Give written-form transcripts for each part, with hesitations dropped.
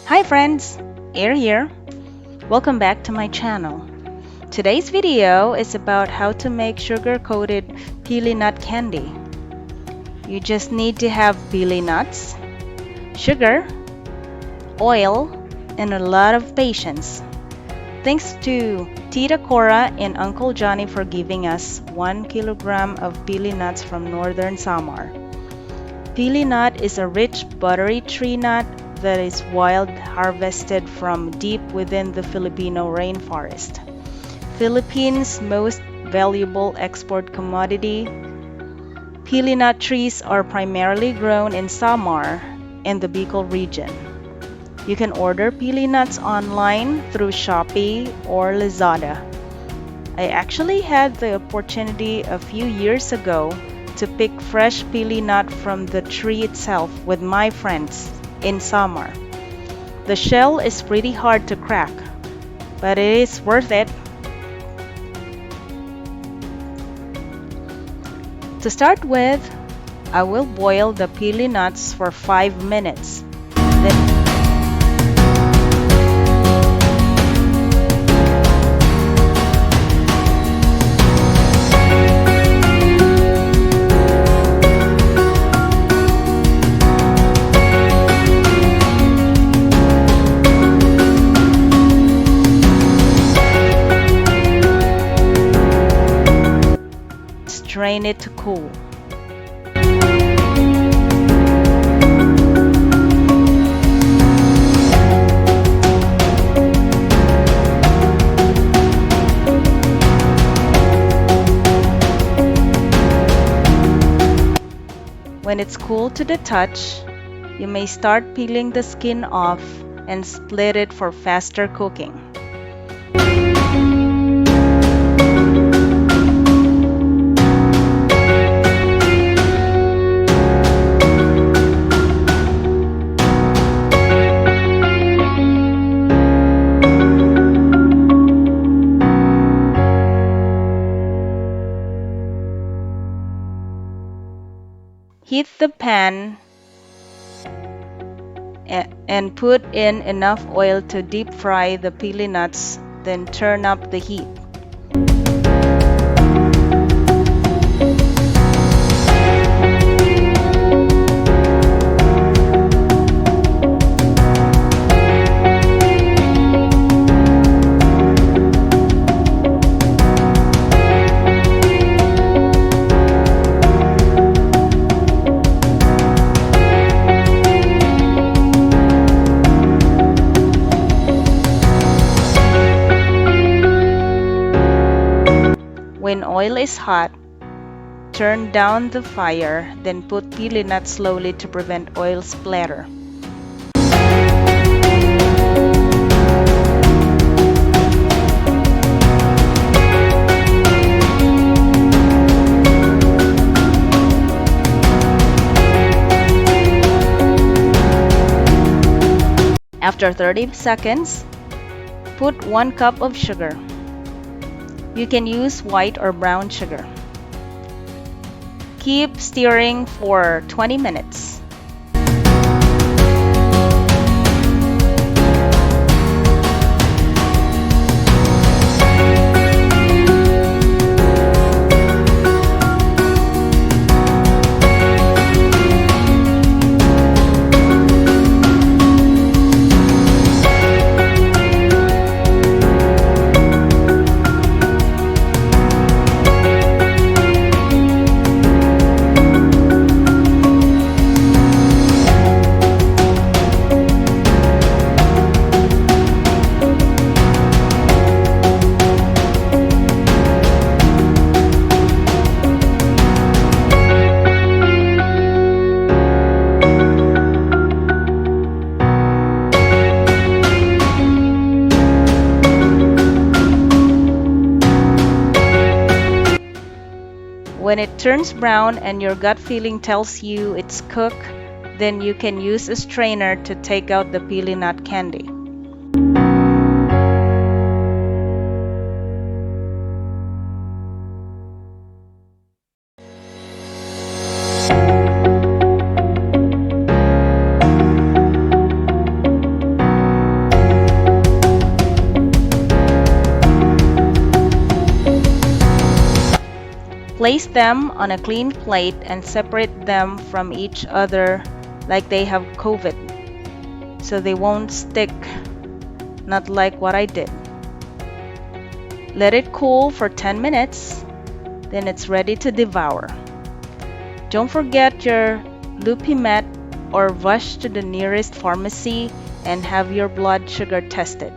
Hi friends, Air here. Welcome back to my channel. Today's video is about how to make sugar-coated pili nut candy. You just need to have pili nuts, sugar, oil, and a lot of patience. Thanks to Tita Cora and Uncle Johnny for giving us 1 kilogram of pili nuts from northern Samar. Pili nut is a rich buttery tree nut that is wild harvested from deep within the Filipino rainforest. Philippines' most valuable export commodity, pili nut trees are primarily grown in Samar and the Bicol region. You can order pili nuts online through Shopee or Lazada. I actually had the opportunity a few years ago to pick fresh pili nut from the tree itself with my friends in Samar. The shell is pretty hard to crack, but it is worth it. To start with, I will boil the pili nuts for 5 minutes. Then strain it to cool. When it's cool to the touch, you may start peeling the skin off and split it for faster cooking. Heat the pan and put in enough oil to deep fry the pili nuts, then turn up the heat. When oil is hot, turn down the fire, then put pili nuts slowly to prevent oil splatter. After 30 seconds, put 1 cup of sugar. You can use white or brown sugar. Keep stirring for 20 minutes. When it turns brown and your gut feeling tells you it's cooked, then you can use a strainer to take out the pili nut candy. Place them on a clean plate and separate them from each other like they have COVID, so they won't stick, not like what I did. Let it cool for 10 minutes, then it's ready to devour. Don't forget your Lupimet or rush to the nearest pharmacy and have your blood sugar tested.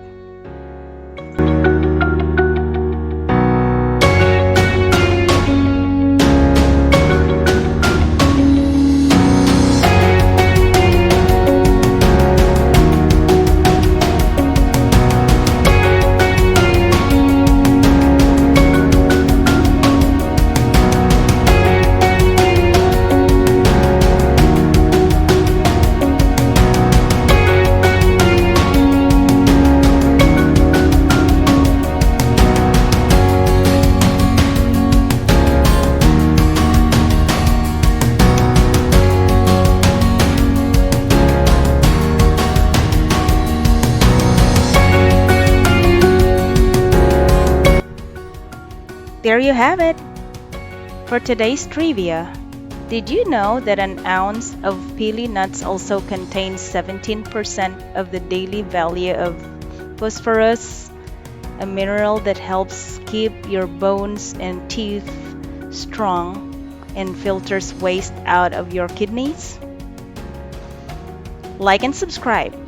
There you have it. For today's trivia, did you know that an ounce of pili nuts also contains 17% of the daily value of phosphorus, a mineral that helps keep your bones and teeth strong and filters waste out of your kidneys? Like and subscribe.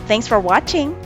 Thanks for watching.